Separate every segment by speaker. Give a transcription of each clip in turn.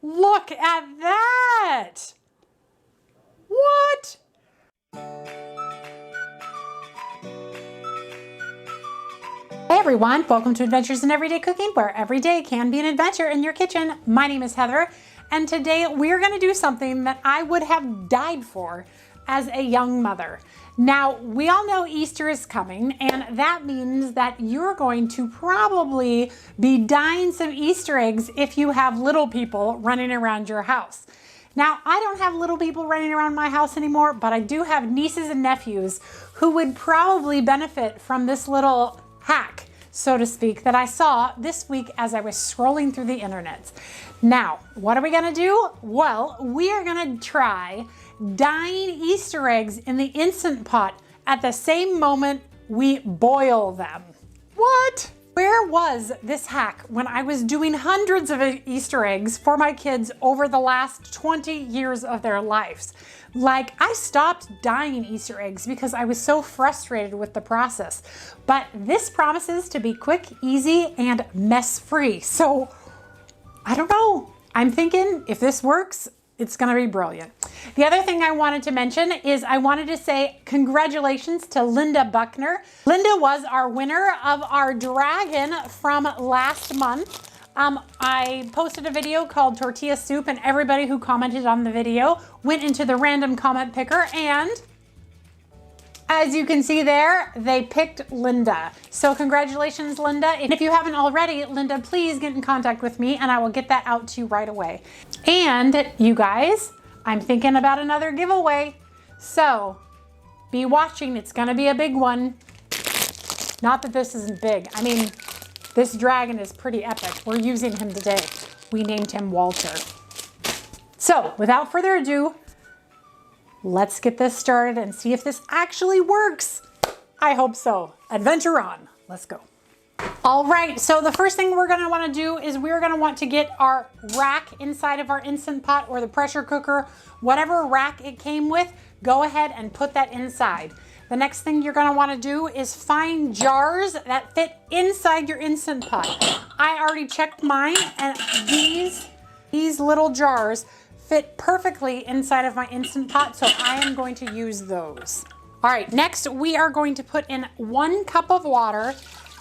Speaker 1: Look at that! What? Hey everyone, welcome to Adventures in Everyday Cooking, where every day can be an adventure in your kitchen. My name is Heather, and today we're going to do something that I would have died for as a young mother. Now, we all know Easter is coming, and that means that you're going to probably be dyeing some Easter eggs if you have little people running around your house. Now, I don't have little people running around my house anymore, but I do have nieces and nephews who would probably benefit from this little hack, so to speak, that I saw this week as I was scrolling through the internet. Now, what are we gonna do? Well, we are gonna try dyeing Easter eggs in the Instant Pot at the same moment we boil them. What? Where was this hack when I was doing hundreds of Easter eggs for my kids over the last 20 years of their lives? Like, I stopped dyeing Easter eggs because I was so frustrated with the process. But this promises to be quick, easy, and mess-free. So, I don't know. I'm thinking if this works, it's gonna be brilliant. The other thing I wanted to mention is I wanted to say congratulations to Linda Buckner. Linda was our winner of our dragon from last month. I posted a video called Tortilla Soup, and everybody who commented on the video went into the random comment picker, and as you can see there, they picked Linda. So congratulations, Linda. And if you haven't already, Linda, please get in contact with me and I will get that out to you right away. And you guys, I'm thinking about another giveaway. So be watching, it's gonna be a big one. Not that this isn't big. I mean, this dragon is pretty epic. We're using him today. We named him Walter. So without further ado, let's get this started and see if this actually works. I hope so. Adventure on. Let's go. All right, so the first thing we're gonna wanna do is we're gonna want to get our rack inside of our Instant Pot or the pressure cooker, whatever rack it came with, go ahead and put that inside. The next thing you're gonna wanna do is find jars that fit inside your Instant Pot. I already checked mine, and these little jars fit perfectly inside of my Instant Pot, so I am going to use those. All right, next we are going to put in 1 cup of water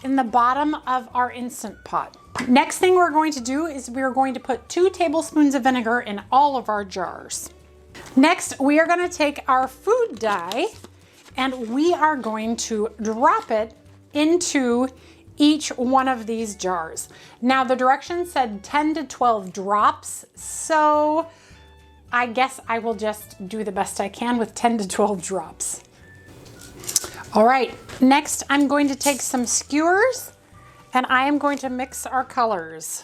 Speaker 1: in the bottom of our Instant Pot. Next thing we're going to do is we're going to put 2 tablespoons of vinegar in all of our jars. Next, we are gonna take our food dye and we are going to drop it into each one of these jars. Now the directions said 10 to 12 drops, so I guess I will just do the best I can with 10 to 12 drops. All right, next I'm going to take some skewers and I am going to mix our colors.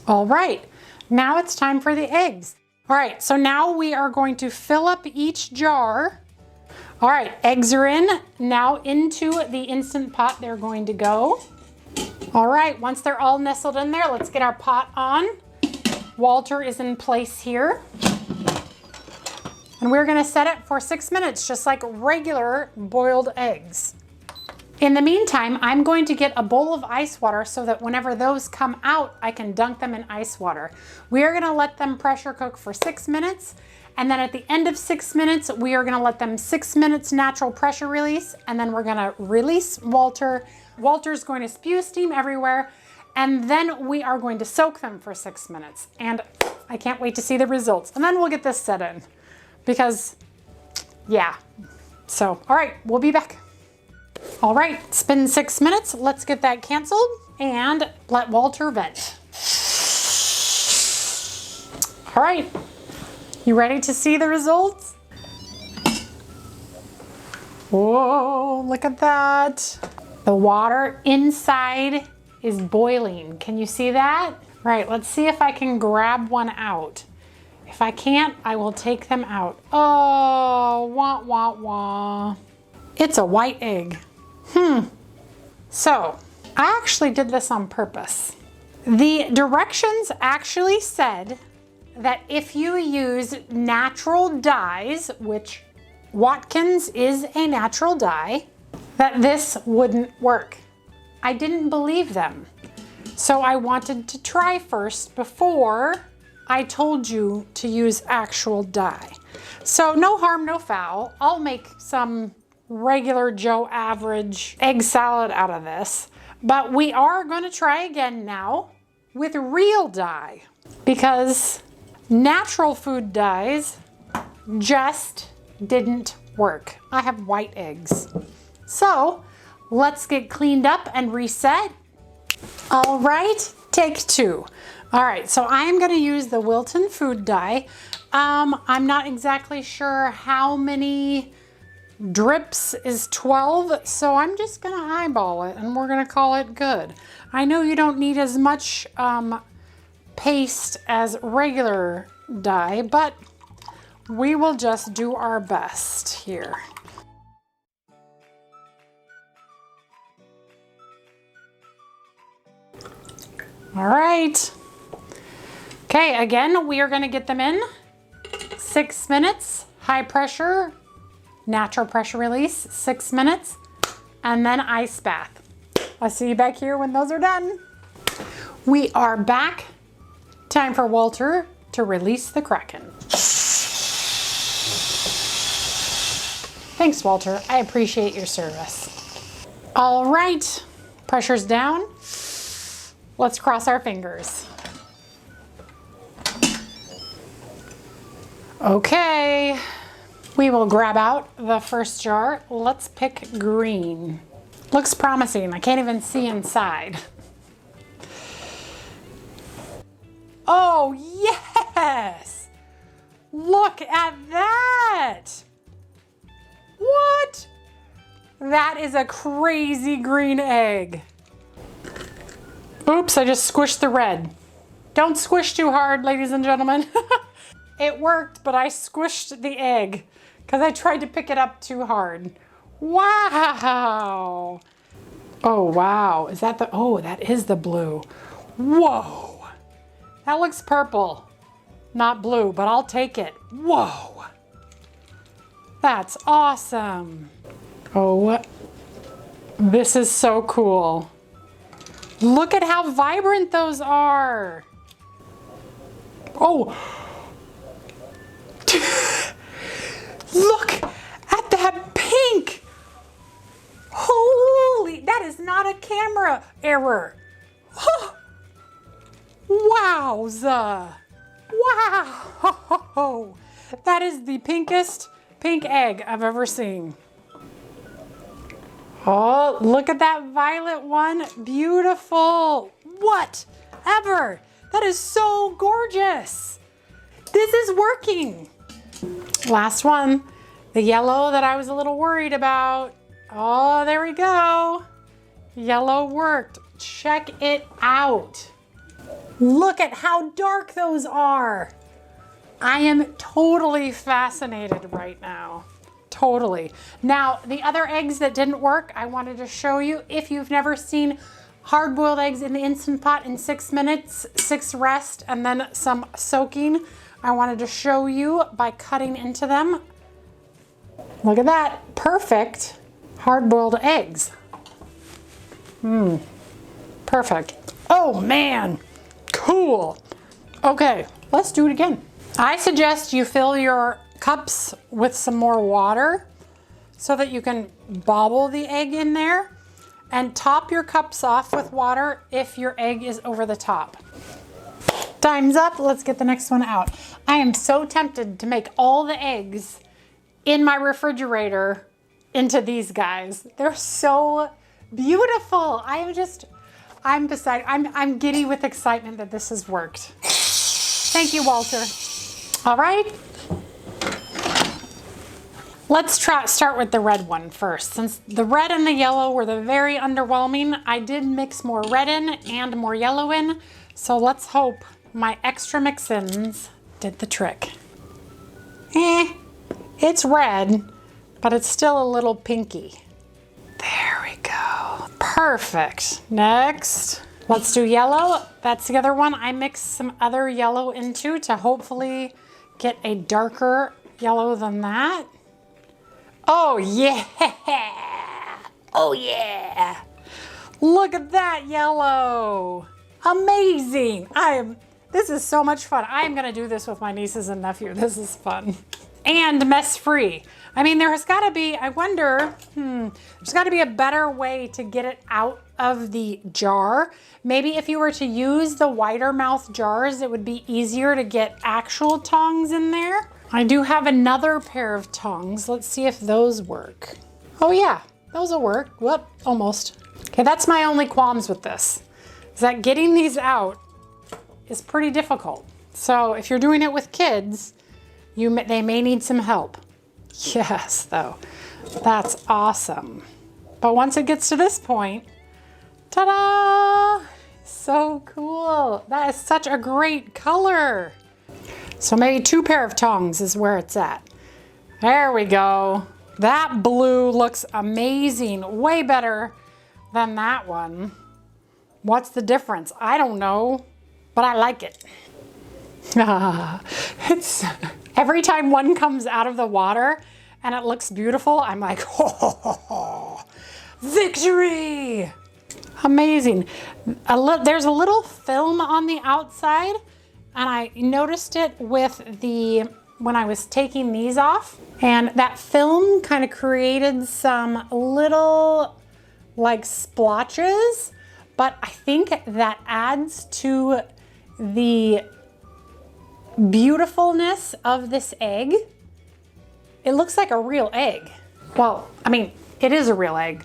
Speaker 1: All right, now it's time for the eggs. All right, so now we are going to fill up each jar. All right, eggs are in. Now into the Instant Pot they're going to go. All right, once they're all nestled in there, let's get our pot on. Walter is in place here. And we're gonna set it for 6 minutes, just like regular boiled eggs. In the meantime, I'm going to get a bowl of ice water so that whenever those come out, I can dunk them in ice water. We are gonna let them pressure cook for 6 minutes, and then at the end of 6 minutes, we are gonna let them 6 minutes natural pressure release, and then we're gonna release Walter. Walter's going to spew steam everywhere, and then we are going to soak them for 6 minutes. And I can't wait to see the results. And then we'll get this set in because, yeah. So, all right, we'll be back. All right, it's been 6 minutes. Let's get that canceled and let Walter vent. All right, you ready to see the results? Whoa, look at that. The water inside is boiling. Can you see that? All right, let's see if I can grab one out. If I can't, I will take them out. Oh, wah, wah, wah. It's a white egg. So, I actually did this on purpose. The directions actually said that if you use natural dyes, which Watkins is a natural dye, that this wouldn't work. I didn't believe them. So I wanted to try first before I told you to use actual dye. So no harm, no foul. I'll make some regular Joe average egg salad out of this. But we are going to try again now with real dye because natural food dyes just didn't work. I have white eggs. So let's get cleaned up and reset. All right, take two. All right, so I am going to use the Wilton Food Dye. I'm not exactly sure how many drips is 12, so I'm just going to eyeball it and we're going to call it good. I know you don't need as much paste as regular dye, but we will just do our best here. All right. Okay, again, we are going to get them in 6 minutes, high pressure, natural pressure release, 6 minutes, and then ice bath. I'll see you back here when those are done. We are back. Time for Walter to release the Kraken. Thanks, Walter. I appreciate your service. All right, pressure's down. Let's cross our fingers. Okay, we will grab out the first jar. Let's pick green. Looks promising. I can't even see inside. Oh, yes! Look at that! What? That is a crazy green egg. Oops, I just squished the red. Don't squish too hard, ladies and gentlemen. It worked, but I squished the egg because I tried to pick it up too hard. Wow. Oh, wow. Is that the, oh, that is the blue. Whoa. That looks purple, not blue, but I'll take it. Whoa. That's awesome. Oh, what? This is so cool. Look at how vibrant those are. Oh. Look at that pink. Holy, that is not a camera error. Wowza. Wow. That is the pinkest pink egg I've ever seen. Oh, look at that violet one. Beautiful. Whatever. That is so gorgeous. This is working. Last one. The yellow that I was a little worried about. Oh, there we go. Yellow worked. Check it out. Look at how dark those are. I am totally fascinated right now. Totally. Now, the other eggs that didn't work, I wanted to show you. If you've never seen hard-boiled eggs in the Instant Pot in 6 minutes, 6 rest, and then some soaking, I wanted to show you by cutting into them. Look at that. Perfect hard-boiled eggs. Perfect. Oh, man. Cool. Okay, let's do it again. I suggest you fill your cups with some more water so that you can bobble the egg in there, and top your cups off with water if your egg is over the top. Time's up. Let's get the next one out. I am so tempted to make all the eggs in my refrigerator into these guys. They're so beautiful. I'm giddy with excitement that this has worked. Thank you, Walter. All right. Let's start with the red one first. Since the red and the yellow were the very underwhelming, I did mix more red in and more yellow in. So let's hope my extra mix-ins did the trick. It's red, but it's still a little pinky. There we go. Perfect. Next, let's do yellow. That's the other one. I mixed some other yellow into to hopefully get a darker yellow than that. Oh yeah! Oh yeah! Look at that yellow! amazing. This is so much fun. I am gonna do this with my nieces and nephew. This is fun. And mess-free. I mean, there's gotta be, I wonder, there's gotta be a better way to get it out of the jar. Maybe if you were to use the wider mouth jars, it would be easier to get actual tongs in there. I do have another pair of tongs. Let's see if those work. Oh yeah, those will work. Whoop, almost. Okay, that's my only qualms with this, is that getting these out is pretty difficult. So if you're doing it with kids, they may need some help. Yes, though, that's awesome. But once it gets to this point, ta-da! So cool. That is such a great color. So maybe 2 pair of tongs is where it's at. There we go. That blue looks amazing. Way better than that one. What's the difference? I don't know, but I like it. It's every time one comes out of the water and it looks beautiful, I'm like, ho, ho, ho, ho. Victory! Amazing. There's a little film on the outside, and I noticed it when I was taking these off, and that film kind of created some little like splotches, but I think that adds to the beautifulness of this egg. It looks like a real egg. Well, I mean, it is a real egg,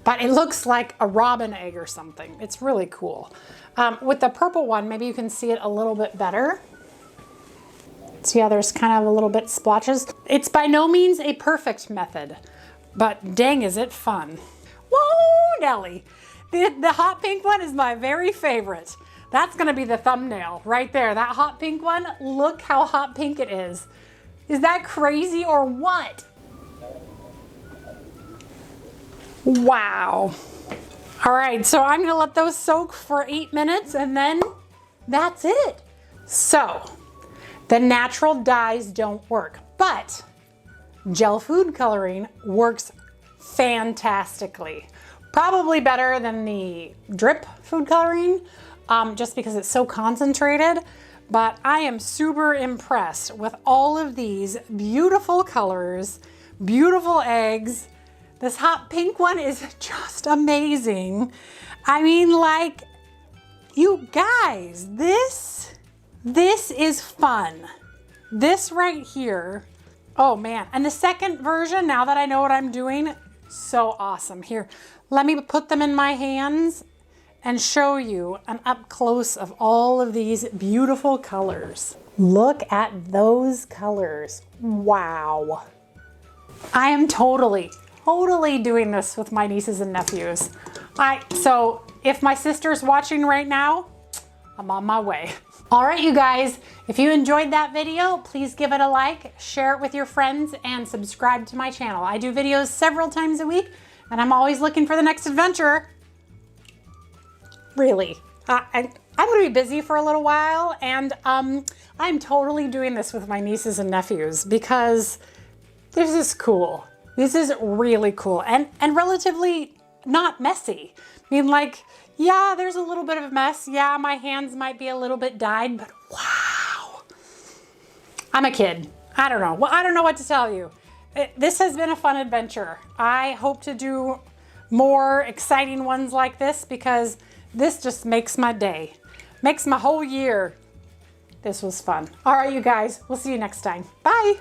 Speaker 1: but it looks like a robin egg or something. It's really cool. With the purple one, maybe you can see it a little bit better. See how there's kind of a little bit splotches? It's by no means a perfect method, but dang is it fun. Whoa, Nelly. The hot pink one is my very favorite. That's gonna be the thumbnail right there. That hot pink one, look how hot pink it is. Is that crazy or what? Wow. All right, so I'm gonna let those soak for 8 minutes and then that's it. So, the natural dyes don't work, but gel food coloring works fantastically. Probably better than the drip food coloring, just because it's so concentrated. But I am super impressed with all of these beautiful colors, beautiful eggs. This hot pink one is just amazing. I mean, like, you guys, this is fun. This right here, oh man. And the second version, now that I know what I'm doing, so awesome. Here, let me put them in my hands and show you an up close of all of these beautiful colors. Look at those colors. Wow. I am totally doing this with my nieces and nephews. So if my sister's watching right now, I'm on my way. All right, you guys, if you enjoyed that video, please give it a like, share it with your friends, and subscribe to my channel. I do videos several times a week, and I'm always looking for the next adventure. Really. I'm gonna be busy for a little while, and I'm totally doing this with my nieces and nephews because this is cool. This is really cool and relatively not messy. I mean, like, yeah, there's a little bit of a mess. Yeah, my hands might be a little bit dyed, but wow. I'm a kid. I don't know. Well, I don't know what to tell you. This has been a fun adventure. I hope to do more exciting ones like this because this just makes my day, makes my whole year. This was fun. All right, you guys, we'll see you next time. Bye.